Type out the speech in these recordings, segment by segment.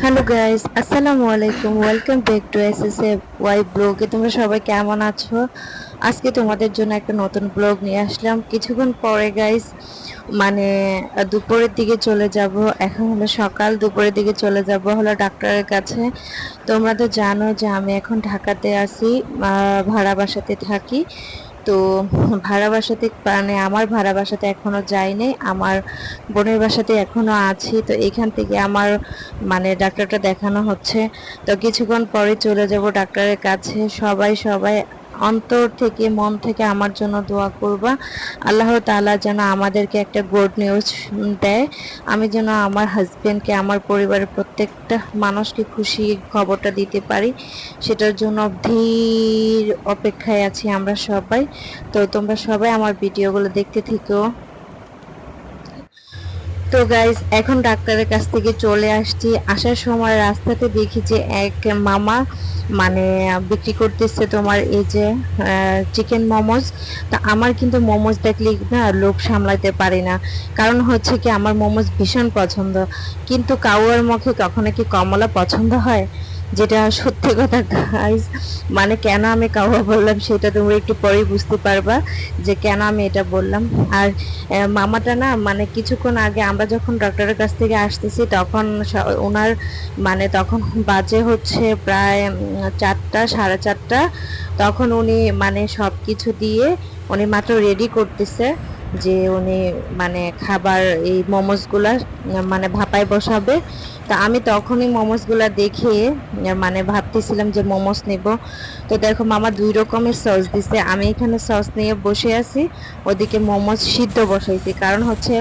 Hello guys, আসসালামু আলাইকুম। Welcome back to SSA Y ব্লগে। তোমরা সবাই কেমন আছো? আজকে তোমাদের জন্য একটা নতুন ব্লগ নিয়ে আসলাম। কিছুক্ষণ পরে গাইস মানে দুপুরের দিকে চলে যাব। এখন হলো সকাল, দুপুরের দিকে চলে যাব হলো ডাক্তারের কাছে। তোমরা তো জানো যে আমি এখন ঢাকাতে আছি, ভাড়া বাসাতে থাকি। তো ভাড়া বাসাতে মানে আমার ভাড়া বাসাতে এখনো যাইনি, আমার বোনের বাসাতে এখনো আছি। তো এখান থেকে আমার মানে ডাক্তারটা দেখানো হচ্ছে। তো কিছুক্ষণ পরে চলে যাব ডাক্তারের কাছে। সবাই সবাই অন্তর থেকে মন থেকে আমার জন্য দোয়া করবা, আল্লাহ তাআলা যেন আমাদেরকে একটা গুড নিউজ দেয়। আমি যেন আমার হাজবেন্ডকে, আমার পরিবারের প্রত্যেকটা মানুষকে খুশি খবরটা দিতে পারি, সেটার জন্য ধীর অপেক্ষায় আছি আমরা সবাই। তো তোমরা সবাই আমার ভিডিওগুলো দেখতে থেকো। তো গাইজ এখন ডাক্তারের কাছ থেকে চলে আসছি। আসার সময় রাস্তাতে দেখি যে এক মামা মানে বিক্রি করতেছে তোমার এই যে চিকেন মোমোজ। তা আমার কিন্তু মোমোজ দেখলে না লোভ সামলাতে পারি না, কারণ হচ্ছে কি আমার মোমোজ ভীষণ পছন্দ। কিন্তু কাউয়ার মুখে কখনো কি কমলা পছন্দ হয়? যেটা সত্যি কথা গাইজ। মানে কেন আমি কাউয়া বললাম সেটা তোমরা একটু পরেই বুঝতে পারবা যে কেন আমি এটা বললাম। আর মামাটা না মানে কিছুক্ষণ আগে আমরা যখন ডক্টরের কাছ থেকে আসতেছি তখন ওনার মানে তখন বাজে হচ্ছে প্রায় 4টা, সাড়ে 4টা। তখন উনি মানে সব কিছু দিয়ে উনি মাত্র রেডি করতেছে যে উনি মানে খাবার এই মোমোসগুলা মানে ভাপায় বসাবে। তা আমি তখনই মোমোসগুলা দেখে মানে ভাবতেছিলাম যে মোমোস নিব। তো দেখো মামা 2 রকমের সস দিছে, আমি এখানে সস নিয়ে বসে আছি, ওদিকে মোমোস সিদ্ধ বসাইছি। কারণ হচ্ছে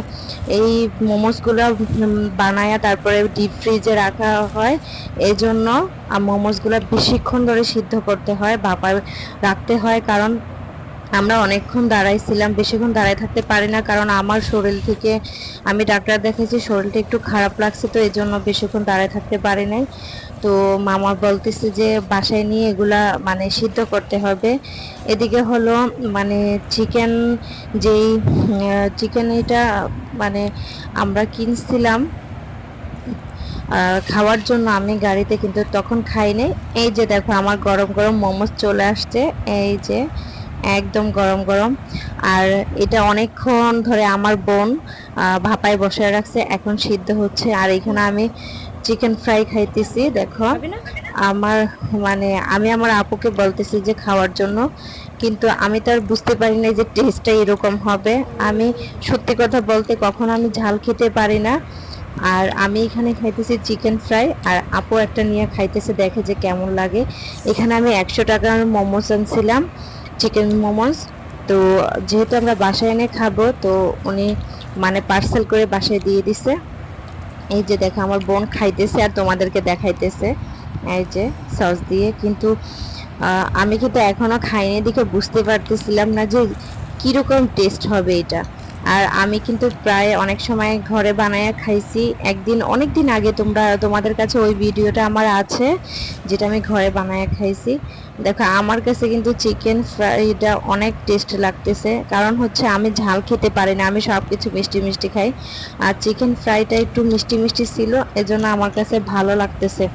এই মোমোসগুলো বানায়া তারপরে ডিপ ফ্রিজে রাখা হয়, এই জন্য মোমোসগুলো বেশিক্ষণ ধরে সিদ্ধ করতে হয়, ভাপায় রাখতে হয়। কারণ আমরা অনেকক্ষণ দাঁড়াইছিলাম, বেশিক্ষণ দাঁড়ায় থাকতে পারি না, কারণ আমার শরীর থেকে আমি ডাক্তার দেখাইছি, শরীরটা একটু খারাপ লাগছে, তো এই জন্য বেশিক্ষণ দাঁড়ায় থাকতে পারি নাই। তো মামা বলতেছে যে বাসায় নিয়ে এগুলা মানে সিদ্ধ করতে হবে। এদিকে হলো মানে চিকেন, যেই চিকেন এটা মানে আমরা কিনছিলাম খাওয়ার জন্য আমি গাড়িতে, কিন্তু তখন খাইনি। এই যে দেখো আমার গরম গরম মোমোস চলে আসছে, এই যে একদম গরম গরম। আর এটা অনেকক্ষণ ধরে আমার বোন ভাপায় বসায় রাখছে, এখন সিদ্ধ হচ্ছে। আর এখানে আমি চিকেন ফ্রাই খাইতেছি দেখো। আমার মানে আমি আমার আপুকে বলতেছি যে খাওয়ার জন্য, কিন্তু আমি তো আর বুঝতে পারি না যে টেস্টটা এরকম হবে। আমি সত্যি কথা বলতে কখনো আমি ঝাল খেতে পারি না। আর আমি এখানে খাইতেছি চিকেন ফ্রাই, আর আপু একটা নিয়ে খাইতেছে, দেখে যে কেমন লাগে। এখানে আমি 100 টাকার মোমোস আনছিলাম, চিকেন মোমোস। তো যেহেতু আমরা বাসায় এনে খাবো, তো উনি মানে পার্সেল করে বাসায় দিয়ে দিছে। এই যে দেখো আমার বোন খাইতেছে আর তোমাদেরকে দেখাইতেছে এই যে সস দিয়ে। কিন্তু আমি কিন্তু এখনো খাইনি দেখে বুঝতে পারতেছিলাম না যে কিরকম টেস্ট হবে এটা। আর আমি কিন্তু প্রায় অনেক সময় ঘরে বানায়া খাইছি, একদিন অনেক দিন আগে, তোমাদের কাছে ওই ভিডিওটা আমার আছে যেটা আমি ঘরে বানায়া খাইছি। দেখো আমার কাছে কিন্তু চিকেন ফ্রাইটা অনেক টেস্ট লাগতেছে, কারণ হচ্ছে আমি ঝাল খেতে পারি না, আমি সব কিছু মিষ্টি মিষ্টি খাই। আর চিকেন ফ্রাইটা একটু মিষ্টি মিষ্টি ছিল, এজন্য আমার কাছে ভালো লাগতেছে।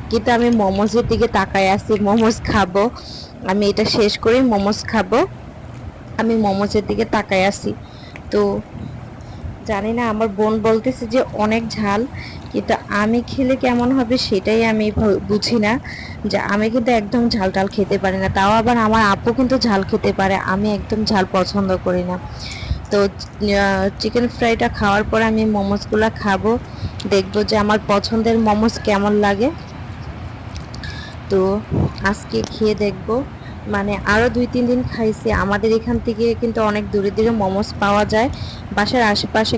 কিন্তু আমি মোমোজের দিকে তাকায় আছি, মোমোজ খাবো, আমি এটা শেষ করে মোমোজ খাবো, আমি মোমোজের দিকে তাকায় আছি। তো জানি না, আমার বোন বলতেছে যে অনেক ঝাল, কিন্তু আমি খেলে কেমন হবে সেটাই আমি বুঝি না। যে আমি কিন্তু একদম ঝাল টাল খেতে পারি না, তাও আবার আমার আপু কিন্তু ঝাল খেতে পারে, আমি একদম ঝাল পছন্দ করি না। তো চিকেন ফ্রাইটা খাওয়ার পর আমি মোমোসগুলো খাবো, দেখবো যে আমার পছন্দের মোমোস কেমন লাগে। তো আজকে খেয়ে দেখবো। মানে আরও 2-3 দিন খাইছি, আমাদের এখান থেকে কিন্তু অনেক দূরে দূরে মোমোস পাওয়া যায়, বাসার আশেপাশে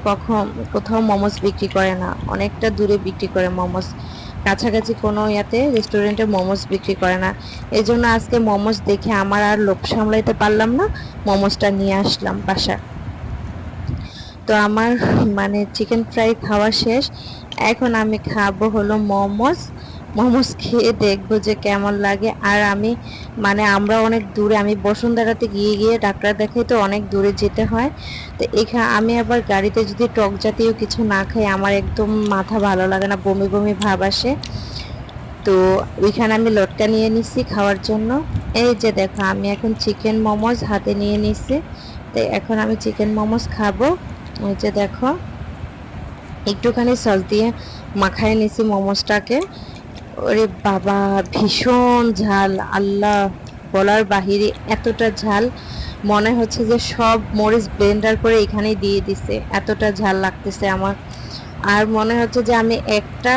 কোথাও মোমোস বিক্রি করে না, অনেকটা দূরে বিক্রি করে মোমোস, কাছাকাছি কোনো ইয়াতে রেস্টুরেন্টে মোমোস বিক্রি করে না। এই জন্য আজকে মোমোস দেখে আমার আর লোভ সামলাইতে পারলাম না, মোমোসটা নিয়ে আসলাম বাসায়। তো আমার মানে চিকেন ফ্রাই খাওয়া শেষ, এখন আমি খাবো হলো মোমোস। মোমোস খেয়ে দেখবো যে কেমন লাগে। আর আমি মানে আমরা অনেক দূরে, আমি বসুন্ধরাতে গিয়ে গিয়ে ডাক্তার দেখাই, তো অনেক দূরে যেতে হয়। তো এখানে আমি আবার গাড়িতে যদি টক জাতীয় কিছু না খাই আমার একদম মাথা ভালো লাগে না, বমি বমি ভাব আসে। তো ওইখানে আমি লটকা নিয়ে নিচ্ছি খাওয়ার জন্য। এই যে দেখো আমি এখন চিকেন মোমোজ হাতে নিয়ে নিচ্ছি। তো এখন আমি চিকেন মোমোজ খাবো। ওই যে দেখো একটুখানি সস দিয়ে মাখায় নিছি মোমোসটাকে। ওরে বাবা, ভীষণ ঝাল, আল্লাহ বলার বাহিরে এতটা ঝাল। মনে হচ্ছে যে সব মরিচ ব্লেন্ডার করে এখানেই দিয়ে দিছে, এতটা ঝাল লাগতেছে আমার। আর মনে হচ্ছে যে আমি একটা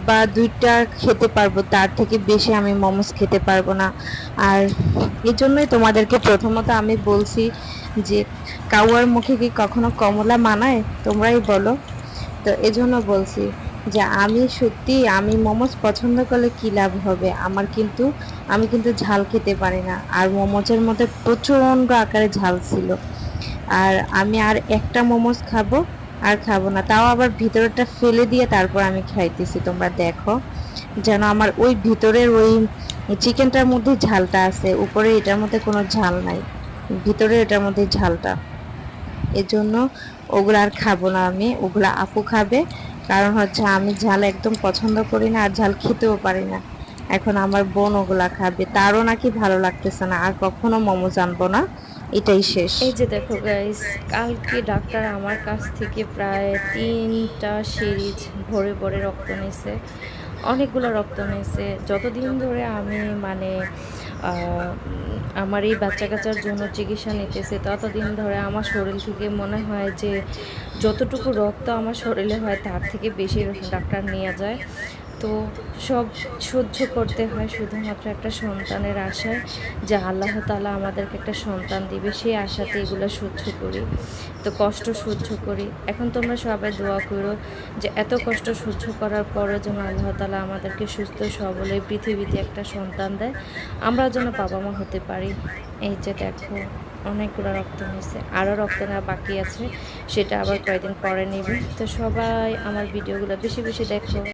বা দুইটা খেতে পারবো, তার থেকে বেশি আমি মোমোস খেতে পারবো না। আর এই জন্যই তোমাদেরকে প্রথমত আমি বলছি যে কাউয়ার মুখে কি কখনো কমলা মানায়, তোমরাই বলো। তো এজন্য বলছি যে আমি সত্যি আমি মোমোস পছন্দ করলে কি লাভ হবে আমার, কিন্তু আমি কিন্তু ঝাল খেতে পারি না। আর মোমোসের মধ্যে প্রচণ্ড আকারে ঝাল ছিল। আর আমি আর একটা মোমোস খাবো, আর খাবো না, তাও আবার ভিতরটা ফেলে দিয়ে তারপর আমি খাইতেছি। তোমরা দেখো যেন আমার ওই ভিতরের ওই চিকেনটার মধ্যে ঝালটা আছে, উপরে এটার মধ্যে কোনো ঝাল নাই, ভিতরে এটার মধ্যে ঝালটা। এজন্য ওগুলো আর খাবো না আমি, ওগুলা আপু খাবে। কারণ হচ্ছে আমি ঝাল একদম পছন্দ করি না, আর ঝাল খেতেও পারি না। এখন আমার বোন ওগুলা খাবে, তারও নাকি ভালো লাগতেছে না, আর কখনো মোমোজ আনবো না, এটাই শেষ। এই যে দেখো গাইস, কালকে ডাক্তার আমার কাছ থেকে প্রায় 3টা সিরিজ ভরে ভরে রক্ত নিছে, অনেকগুলো রক্ত নিছে। যতদিন ধরে আমি মানে আমার এই বাচ্চা কাচ্চার জন্য চিকিৎসা নিতেছে, ততদিন ধরে আমার শরীর থেকে মনে হয় যে যতটুকু রক্ত আমার শরীরে হয় তার থেকে বেশি ডাক্তার নিয়ে যায়। তো সব সহ্য করতে হয় শুধুমাত্র একটা সন্তানের আশায়, যে আল্লাহ তাআলা আমাদেরকে একটা সন্তান দিবে, সেই আশাতে এগুলো সহ্য করি। তো কষ্ট সহ্য করি। এখন তোমরা সবাই দোয়া করো যে এত কষ্ট সহ্য করার পরে যেন আল্লাহ তাআলা আমাদেরকে সুস্থ সবলে পৃথিবীতে একটা সন্তান দেয়, আমরা যেন বাবা মা হতে পারি। এই যে দেখো অনেকগুলো রক্ত নিয়েছে, আরও রক্ত নেওয়া বাকি আছে, সেটা আবার কয়েকদিন পরে নেবে। তো সবাই আমার ভিডিওগুলো বেশি বেশি দেখো।